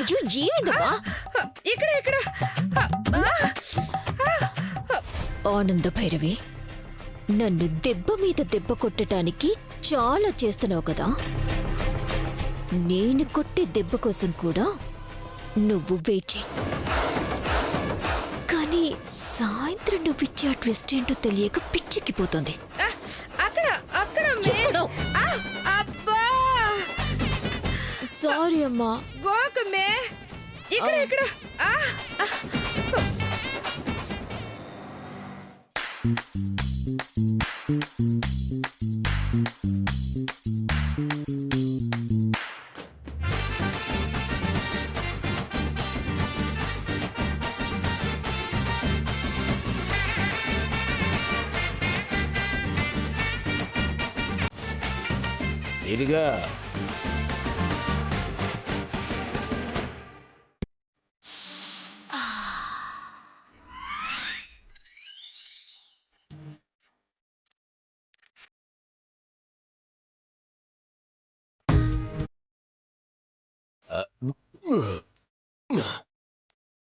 అయ్యో ఏమైందమ్మా? ఇక్కడ ఆనంద భైరవి, నన్ను దెబ్బ మీద దెబ్బ కొట్టడానికి చాలా చేస్తున్నావు కదా. నేను కొట్టే దెబ్బ కోసం కూడా నువ్వు వెయిట్ చెయ్యి. కానీ సాయంత్రం నువ్వు ఇచ్చే ఆ ట్విస్ట్ ఏంటో తెలియక పిచ్చెక్కిపోతుంది. అక్కడ అబ్బా సారీ అమ్మా. గోకమే ఇక్కడ ఇదిగా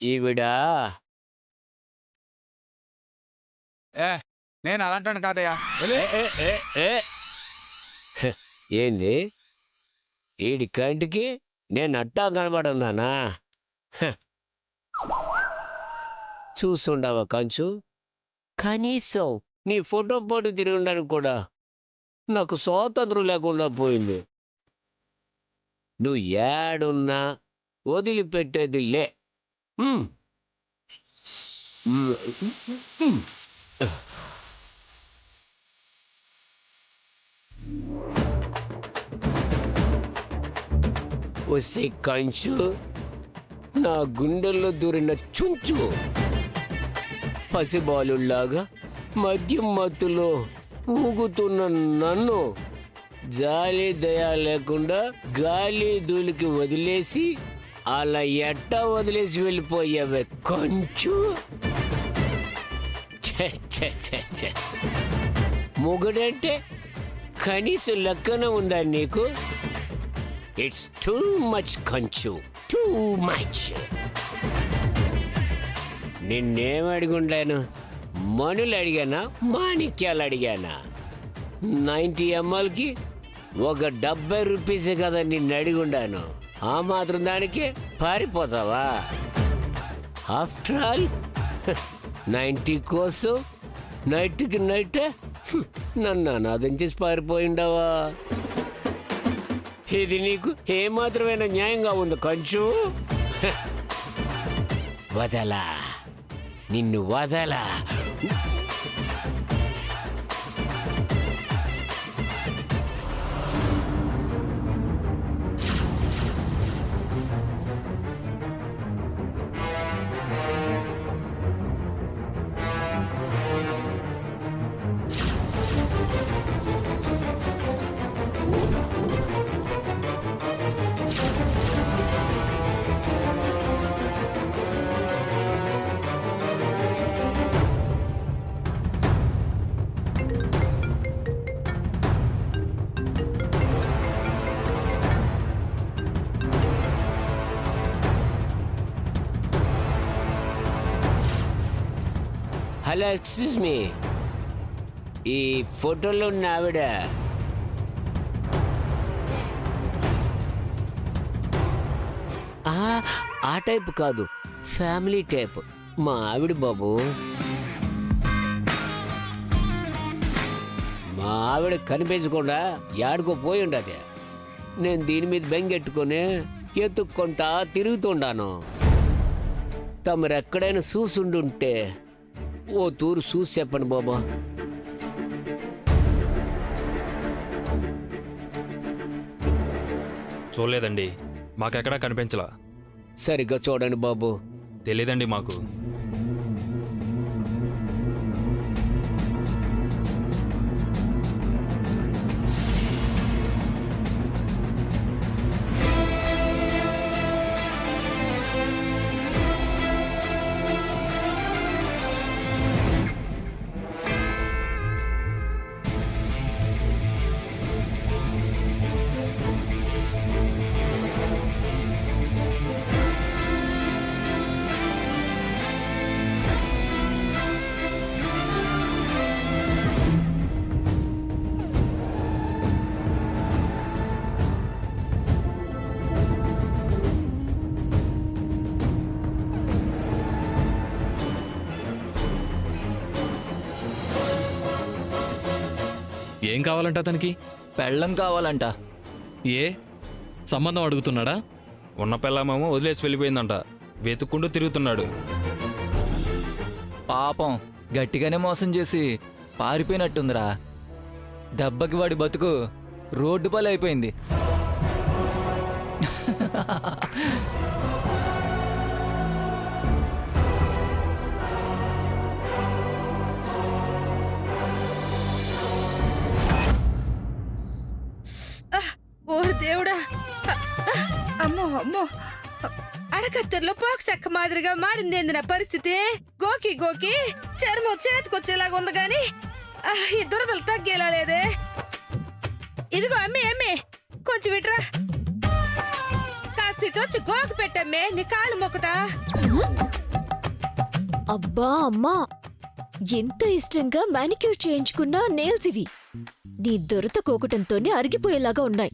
ఈవిడా నేను అలాంటాను కాదయ్యా. ఏంది ఈడి కంటికి నేను అట్టా కనబడున్నానా? చూస్తుండవా కంచు, కనీసం నీ ఫోటో పోటీ తిరిగి ఉండడానికి కూడా నాకు స్వాతంత్రం లేకుండా పోయింది. నువ్వు ఏడున్నా వదిలిపెట్టేది లే. వసే కంచు, నా గుండెల్లో దూరిన చుంచు, పసిబాలుల్లాగా మద్యం మత్తులో ఊగుతున్న నన్ను జాలి దయా లేకుండా గాలి ధూళికి వదిలేసి అలా ఎట్టా వదిలేసి వెళ్ళిపోయావే కొంచెం. మొగుడంటే కనీసం లెక్కన ఉందా నీకు? ఇట్స్ టూ మచ్ కంచు, టూ మచ్. నిన్నేం అడిగుండాను? మనులు అడిగానా, మాణిక్యాలు అడిగానా? 90 mlకి ఒక 70 రూపీసే కదా నిన్ను అడిగుండాను. ఆ మాత్రం దానికి పారిపోతావా? ఆఫ్టర్ ఆల్ 90 కోసం నైట్కి నైట్ నన్ను అనాథం చేసి పారిపోయిండవా? ఇది నీకు ఏమాత్రమైనా న్యాయంగా ఉంది కంచు? వదలా, నిన్ను వదలా. హలో, ఎక్స్క్యూజ్ మీ, ఈ ఫోటోలో ఉన్న ఆవిడ ఆ టైప్ కాదు, ఫ్యామిలీ టైప్. మా ఆవిడ బాబు. మా ఆవిడ కనిపించకుండా యాడికో పోయి ఉండదు. నేను దీని మీద బెంగెట్టుకొని ఎత్తుక్కుంటా తిరుగుతుండాను. తమరెక్కడైనా చూసుండుంటే ఓ తూరు చూసి చెప్పండి బాబా. చూడలేదండి, మాకెక్కడా కనిపించలా. సరిగ్గా చూడండి బాబు. తెలీదండి మాకు. ఏం కావాలంట అతనికి? పెళ్ళం కావాలంట. ఏ సంబంధం అడుగుతున్నాడా? ఉన్న పిల్లమేమో వదిలేసి వెళ్ళిపోయిందంట. వెతుక్కుంటూ తిరుగుతున్నాడు. పాపం గట్టిగానే మోసం చేసి పారిపోయినట్టుందిరా. దెబ్బకి వాడి బతుకు రోడ్డు పాలైపోయింది. ఓ దేవుడా! అమ్మో అమ్మో! అడకత్తెరలో పాక్స్ ఎక్క మాదిరిగా మారిందేంది నా పరిస్థితి. గోకి గోకి చర్మం చేతికొచ్చేలాగా ఉంది గాని ఈ దురదలు తగ్గేలా లేదే. ఇదిగో అమ్మే అమ్మే, కొంచెం ఇట్రా. కాస్త ఇటొచ్చి గోకి పెట్టమ్మే, నీ కాళ్ళు మొక్కుతా. అబ్బా అమ్మా, ఎంత ఇష్టంగా మానిక్యూర్ చేయించుకున్న నేల్స్ ఇవి నీ దొరత కోకటంతోనే అరిగిపోయేలాగా ఉన్నాయి.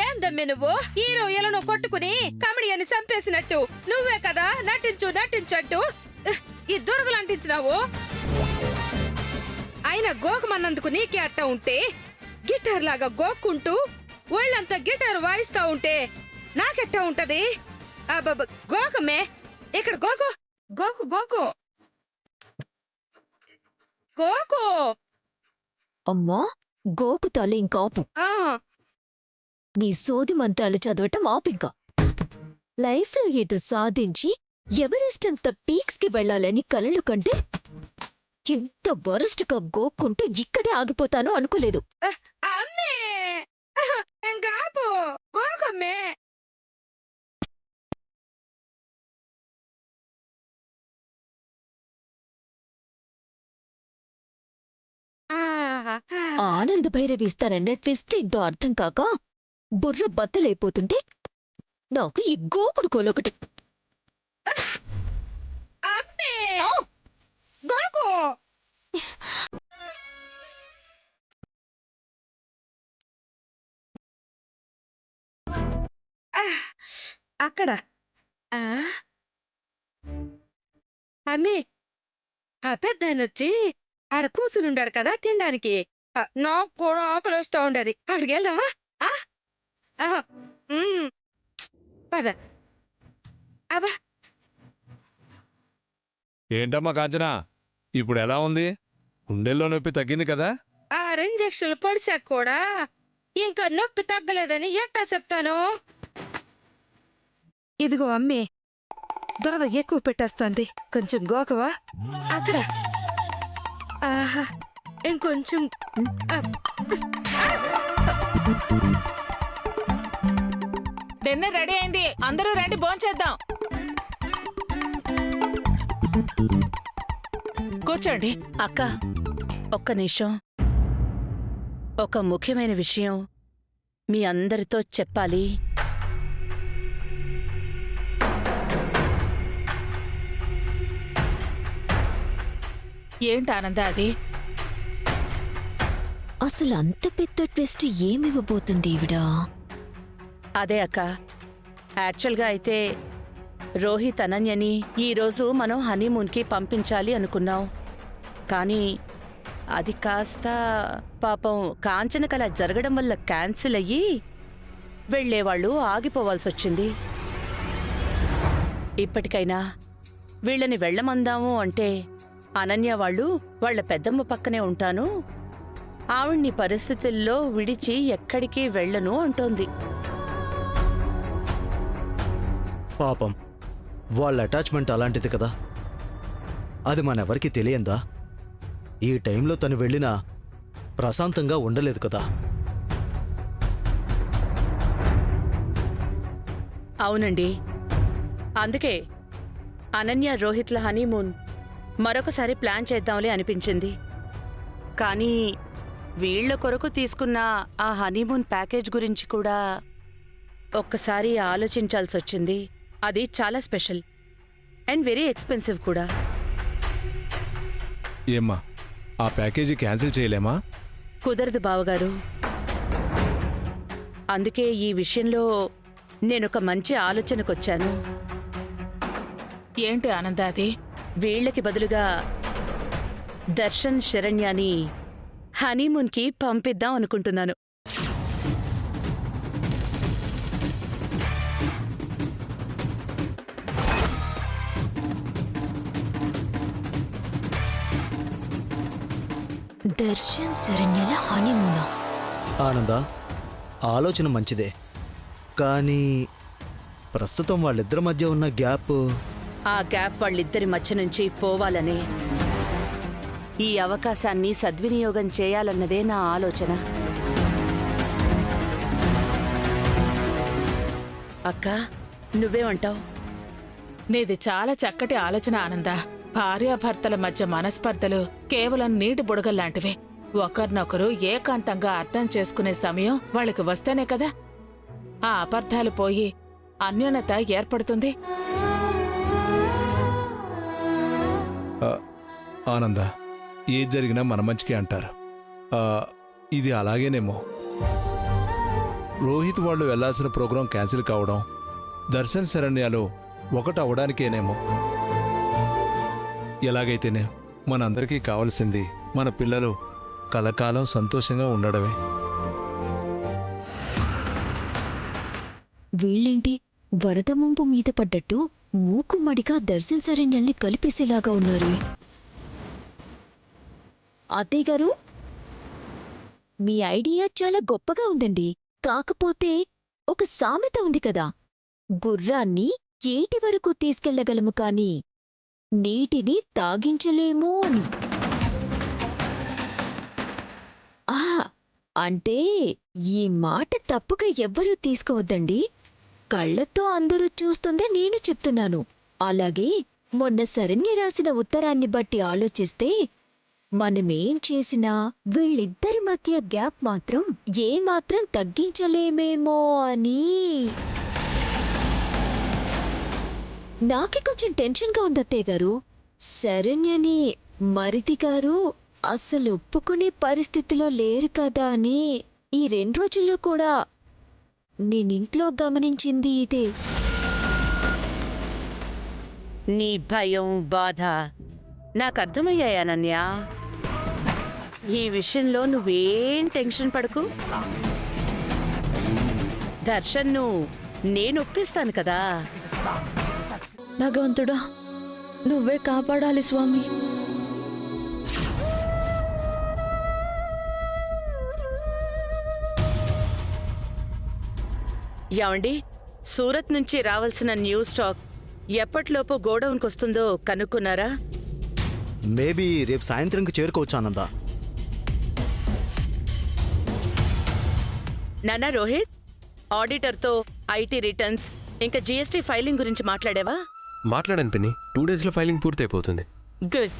ఏందమ్మే నువ్వు హీరో ఎలను కొట్టుకుని కమెడియన్ని చంపేసినట్టు నువ్వే కదా నటించు నటించట్టు ఈ దురదలు అంటించినావు. అయినా గోకమన్నందుకు నీకే అట్ట ఉంటే, గిటార్ లాగా గోక్కుంటూ ఒళ్ళంతా గిటార్ వాయిస్తా ఉంటే నాకెట్టా ఉంటది? అబ్బబ్బ, గోకమ్మే, ఇక్కడ గోకు గోకు గోకు గోకు. అమ్మా గోకుతాలే ఇంకాపు. ఆ నీ సోది మంత్రాలు చదవటం ఆపింకా. లైఫ్ లో ఏదో సాధించి ఎవరెస్ట్ అంత పీక్స్ కి వెళ్ళాలని కలలు కంటే ఎంత వరస్ట్ గా గోక్కుంటూ ఇక్కడే ఆగిపోతానో అనుకోలేదు. అమ్మే గాపు గోకమ్మే. ఆనంద భైరవి ఇస్తానన్న ట్విస్ట్ ఏంటో అర్థం కాక బుర్ర బద్దలైపోతుంటే నాకు ఈ గోకుడు కోలొకటి. అమ్మే గోకు. అక్కడ అమ్మే, ఆ పెద్దాయన వచ్చి ఆడ కూర్చుని ఉండాడు కదా తినడానికి. నాకు కూడా ఆకలి వస్తూ ఉండదు. అక్కడికి వెళ్దామా? పద. అబ్బా, ఏంటమ్మా కాంచనా, ఇప్పుడు ఎలా ఉంది? గుండెల్లో నొప్పి తగ్గింది కదా? ఆ ఇంజక్షన్లు పడిసాక కూడా ఇంకా నొప్పి తగ్గలేదని ఎట్టా చెప్తాను? ఇదిగో అమ్మే, దురద ఎక్కువ పెట్టేస్తుంది, కొంచెం గోకవా? అక్కడ ఆహా, ఇంకొంచెం. డిన్నర్ రెడీ అయింది, అందరూ రండి భోంచేద్దాం. కూర్చోండి. అక్క, ఒక్క నిమిషం. ఒక ముఖ్యమైన విషయం మీ అందరితో చెప్పాలి. ఏంటి ఆనంద అది? అసలు అంత పెద్ద ట్విస్ట్ ఏమివ్వబోతుంది ఈవిడా? అదే అక్క, యాక్చువల్గా అయితే రోహిత్ అనన్యని ఈరోజు మనం హనీమూన్కి పంపించాలి అనుకున్నాం. కానీ అది కాస్త పాపం కాంచనకల జరగడం వల్ల క్యాన్సిల్ అయ్యి వెళ్లేవాళ్ళు ఆగిపోవాల్సొచ్చింది. ఇప్పటికైనా వీళ్ళని వెళ్ళమందాము అంటే అనన్య వాళ్ళు వాళ్ల పెద్దమ్మ పక్కనే ఉంటాను, ఆవిడ్ని పరిస్థితుల్లో విడిచి ఎక్కడికి వెళ్ళను అంటోంది. పాపం, వాళ్ళ అటాచ్మెంట్ అలాంటిది కదా, అది మనెవరికి తెలియందా? ఈ టైంలో తను వెళ్ళినా ప్రశాంతంగా ఉండలేదు కదా. అవునండి, అందుకే అనన్య రోహిత్ల హనీమూన్ మరొకసారి ప్లాన్ చేద్దాంలే అనిపించింది. కానీ వీళ్ల కొరకు తీసుకున్న ఆ హనీమూన్ ప్యాకేజ్ గురించి కూడా ఒక్కసారి ఆలోచించాల్సొచ్చింది. అది చాలా స్పెషల్ అండ్ వెరీ ఎక్స్పెన్సివ్ కూడా. ఏమ్మా, ఆ ప్యాకేజీ క్యాన్సిల్ చేయలేమా? కుదరదు బావగారు. అందుకే ఈ విషయంలో నేనొక మంచి ఆలోచనకొచ్చాను. ఏంటి ఆనంద అది? వీళ్లకి బదులుగా దర్శన్ శరణ్యాని హనీమూన్కి పంపిద్దాం అనుకుంటున్నాను. దర్శన్ శరణ్యల హనీమూనా? ఆనంద, ఆలోచన మంచిదే, కానీ ప్రస్తుతం వాళ్ళిద్దరి మధ్య ఉన్న గ్యాప్ ఆ గ్యాప్ వాళ్ళిద్దరి మధ్య నుంచి పోవాలని, ఈ అవకాశాన్ని సద్వినియోగం చేయాలన్నదే నా ఆలోచన. అక్క, నువ్వేమంటావ్? నీది చాలా చక్కటి ఆలోచన ఆనంద. భార్యాభర్తల మధ్య మనస్పర్ధలు కేవలం నీటి బుడగల్లాంటివి. ఒకరినొకరు ఏకాంతంగా అర్థం చేసుకునే సమయం వాళ్ళకి వస్తేనే కదా ఆ అపార్థాలు పోయి అన్యోన్యత ఏర్పడుతుంది. ఆనంద, ఏది జరిగినా మన మంచికి అంటారు. ఇది అలాగేనేమో. రోహిత్ వాళ్ళు వెళ్లాల్సిన ప్రోగ్రాం క్యాన్సిల్ కావడం, దర్శన్ శరణ్యాలు ఒకటి అవడానికేనేమో. ఎలాగైతేనే మనందరికీ కావలసింది మన పిల్లలు కలకాలం సంతోషంగా ఉండడమే. వీళ్ళేంటి వరద ముంపు మీద పడ్డట్టు మూకుమ్మడిగా దర్శన్ శరణ్యల్ని కలిపేసేలాగా ఉన్నారు. అత్తయ్య గారు, మీ ఐడియా చాలా గొప్పగా ఉందండి. కాకపోతే ఒక సామెత ఉంది కదా, గుర్రాన్ని ఏటి వరకు తీసుకెళ్లగలము కాని నీటిని తాగించలేము అని. అంటే ఈ మాట తప్పుగా ఎవ్వరూ తీసుకోవద్దండి. కళ్లతో అందరూ చూస్తుందే నేను చెప్తున్నాను. అలాగే మొన్న శరణ్య రాసిన ఉత్తరాన్ని బట్టి ఆలోచిస్తే మనమేం చేసినా వీళ్ళిద్దరి మధ్య గ్యాప్ మాత్రం ఏమాత్రం తగ్గించలేమేమో అని నాకే కొంచెం టెన్షన్గా ఉంది అత్తయ్య గారు. శరణ్యని మరిది గారు అసలు ఒప్పుకునే పరిస్థితిలో లేరు కదా అని ఈ 2 రోజుల్లో కూడా నేనింట్లో గమనించింది ఇదే. నీ భయం, బాధ నాకర్థమయ్యాయనన్యా. ఈ విషయంలో నువ్వేం టెన్షన్ పడకు. దర్శన్ను నేను ఒప్పిస్తాను కదా. భగవంతుడా, నువ్వే కాపాడాలి స్వామి. యావండి, సూరత్ నుంచి రావాల్సిన న్యూ స్టాక్ ఎప్పట్లోపు గోడౌన్కొస్తుందో కనుక్కున్నారా? మేబీ రేపు సాయంత్రంకి చేరుకోవచ్చు ఆనంద. నానా రోహిత్, ఆడిటర్తో ఐటీ రిటర్న్స్ ఇంకా జీఎస్టీ ఫైలింగ్ గురించి మాట్లాడావా? మాట్లాడాను పిన్ని. 2 డేస్లో ఫైలింగ్ పూర్తయిపోతుంది. గుడ్.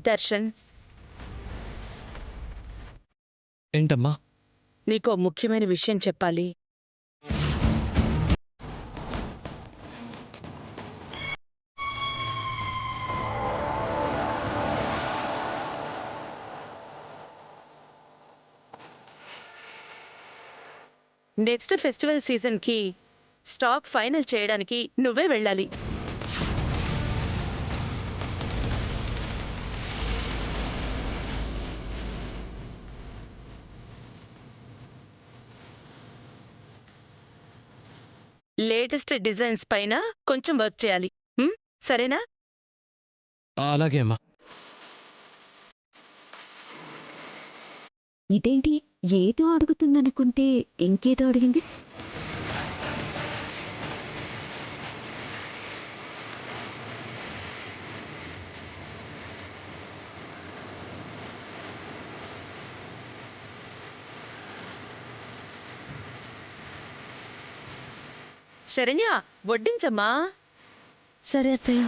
దర్శన్, ఏంటమ్మా? నీకో ముఖ్యమైన విషయం చెప్పాలి. నెక్స్ట్ ఫెస్టివల్ సీజన్కి స్టాక్ ఫైనల్ చేయడానికి నువ్వే వెళ్ళాలి. లేటెస్ట్ డిజైన్స్ పైన కొంచెం వర్క్ చేయాలి. సరేనా? అలాగే అమ్మా. ఇదేంటి ఏదో అడుగుతుందనుకుంటే ఇంకేదో అడిగింది. శరణ్య, వడ్డించమ్మా. సరే అత్తయ్య.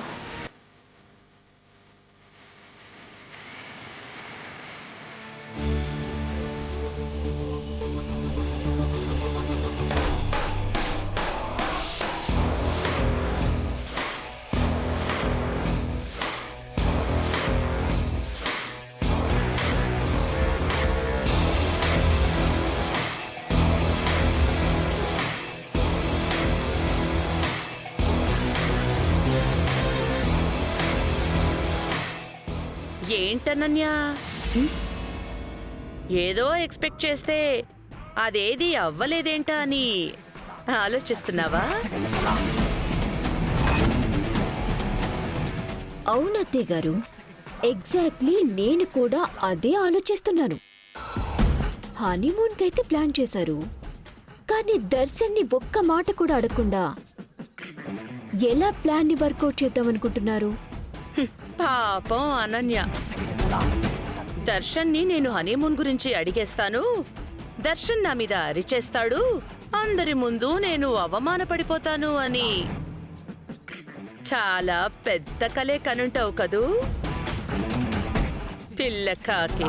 ఏంటనన్యా ఏదో ఎక్స్పెక్ట్ చేస్తే అదేది అవ్వలేదేంటా అని ఆలోచిస్తున్నావా? అవునత్తయ్య గారు, ఎగ్జాక్ట్లీ నేను కూడా అదే ఆలోచిస్తున్నాను. హనీమూన్కైతే ప్లాన్ చేశారు, కానీ దర్శన్ని ఒక్క మాట కూడా అడగకుండా ఎలా ప్లాన్ని వర్కౌట్ చేద్దామనుకుంటున్నారు? పాపం అనన్య. దర్శన్ని నేను హనీమూన్ గురించి అడిగేస్తాను, దర్శన్ నా మీద అరిచేస్తాడు, అందరి ముందు నేను అవమానపడిపోతాను అని చాలా పెద్ద కలే కనుంటావు కదూ పిల్లకాకి.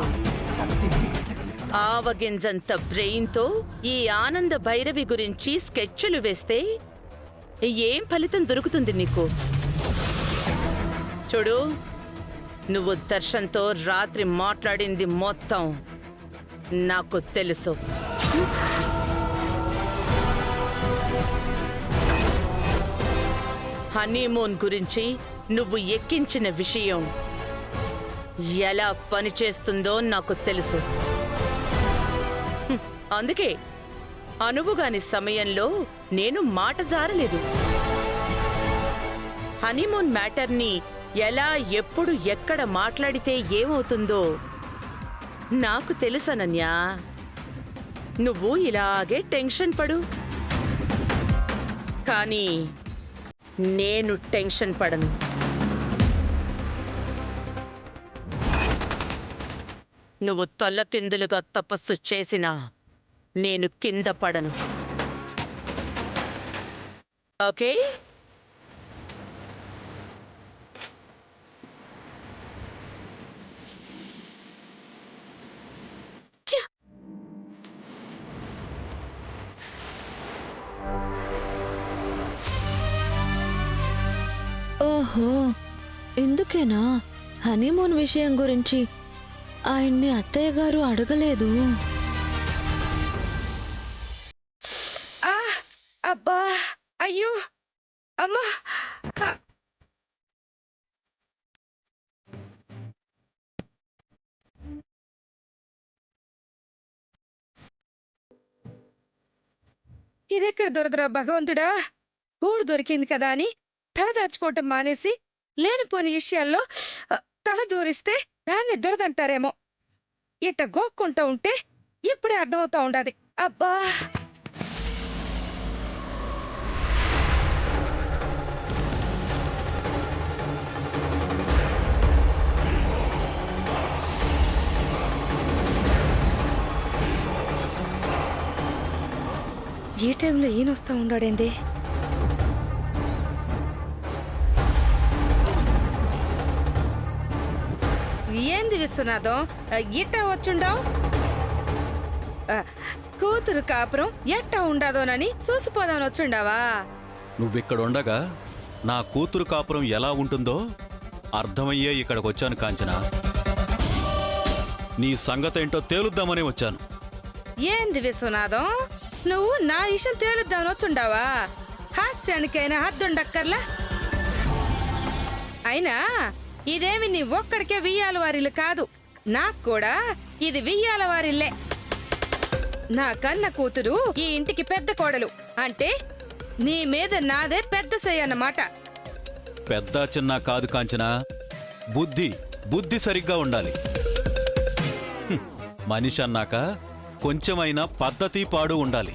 ఆవగింజంత బ్రెయిన్తో ఈ ఆనంద భైరవి గురించి స్కెచ్లు వేస్తే ఏం ఫలితం దొరుకుతుంది నీకు? చూడు, నువ్వు దర్శన్తో రాత్రి మాట్లాడింది మొత్తం నాకు తెలుసు. హనీమూన్ గురించి నువ్వు ఎక్కించిన విషయం ఎలా పనిచేస్తుందో నాకు తెలుసు. అందుకే అనువుగాని సమయంలో నేను మాట జారలేదు. హనీమూన్ మ్యాటర్ని ఎలా, ఎప్పుడు, ఎక్కడ మాట్లాడితే ఏమవుతుందో నాకు తెలుసనన్యా. నువ్వు ఇలాగే టెన్షన్ పడు, కానీ నేను టెన్షన్ పడను. నువ్వు తల్లకిందులుగా తపస్సు చేసినా నేను కింద పడను. ఓకే? ఓహో, ఎందుకేనా హనీమూన్ విషయం గురించి ఆయన్ని అత్తయ్య గారు అడగలేదు? అబ్బా, అయ్యో, అమ్మా. ఇదెక్కడ దొరదరా భగవంతుడా? గూడు దొరికింది కదా అని తల దాచుకోవటం మానేసి లేనిపోని విషయాల్లో తల దూరిస్తే దాన్ని దొరదంటారేమో. ఇట్ట గోక్కుంటా ఉంటే ఇప్పుడే అర్థమవుతా ఉండాది. అబ్బా, ఈ టైంలో ఈయనొస్తా ఉండాడేంది? ఏంది విశ్వనాథం ఇట్ట వచ్చుండావు? కూతురు కాపురం ఎట్ట ఉండాదోనని చూసిపోదామని వచ్చుండావా? నువ్విక్కడుండగా నా కూతురు కాపురం ఎలా ఉంటుందో అర్థమయ్యే ఇక్కడికొచ్చాను కాంచనా. నీ సంగతేంటో తేలుద్దామని వచ్చాను. ఏంది విశ్వనాథం, నువ్వు నా విషయం తేలుద్దామని వచ్చుండావా? హాస్యానికైనా హద్దుండక్కర్లా. అయినా ఇదేమి నీ ఒక్కడికే వియ్యాల వారిల్లు కాదు, నాకు కూడా ఇది వియ్యాల వారిల్లే. నా కన్న కూతురు ఈ ఇంటికి పెద్ద కోడలు అంటే నీ మీద నాదే పెద్ద సై అన్నమాట. పెద్ద చిన్న కాదు కాంచనా, బుద్ధి సరిగ్గా ఉండాలి. మనిషి అన్నాక కొంచెమైనా పద్ధతి పాడు ఉండాలి.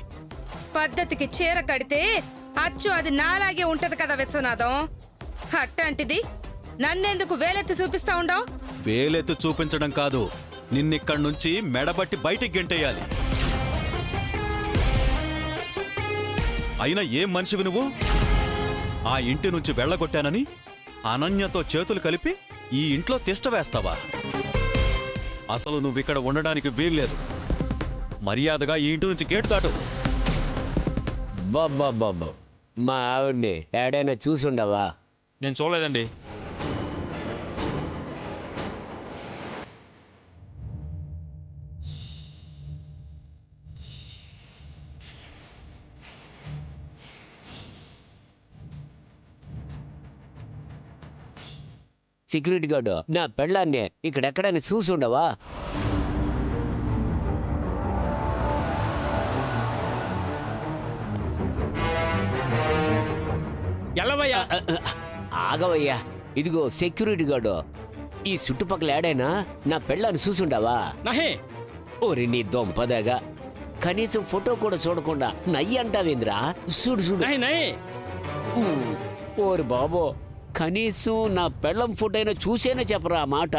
పద్ధతికి చీర కడితే అచ్చు అది నాలాగే ఉంటది కదా విశ్వనాథం. అట్లాంటిది నన్నెందుకు వేలెత్తి చూపిస్తా ఉండవు? వేలెత్తి చూపించడం కాదు, నిన్నిక్కడి నుంచి మెడబట్టి బయటికి గెంటేయాలి. అయినా ఏం మనిషివి నువ్వు? ఆ ఇంటి నుంచి వెళ్ళగొట్టానని అనన్యతో చేతులు కలిపి ఈ ఇంట్లో తిష్ట వేస్తావా? అసలు నువ్విక్కడ ఉండడానికి వీల్లేదు. మర్యాదగా ఈ ఇంటి నుంచి గేటు దాటు. బాబా, మా ఆవిడ్ని ఏడైనా చూసుండవా? నేను చూడలేదండి. సెక్యూరిటీ గార్డు నా పెళ్ళాన్ని ఇక్కడెక్కడైనా చూసి ఉండవా? ఎల్లవయ్యా. ఆగవయ్యా, ఇదిగో సెక్యూరిటీ గార్డు, ఈ చుట్టుపక్కల ఏడైనా నా పెళ్ళాన్ని చూసుండావా? నహే. ఓరి నీ దొంపదాగా, కనీసం ఫోటో కూడా చూడకుండా నయ్యి అంటావేంద్రా? చూడు చూడు. నహే నహే. ఓరి బాబో, కనీసం నా పెళ్ళం ఫోటో అయినా చూసేనా చెప్పరా ఆ మాట?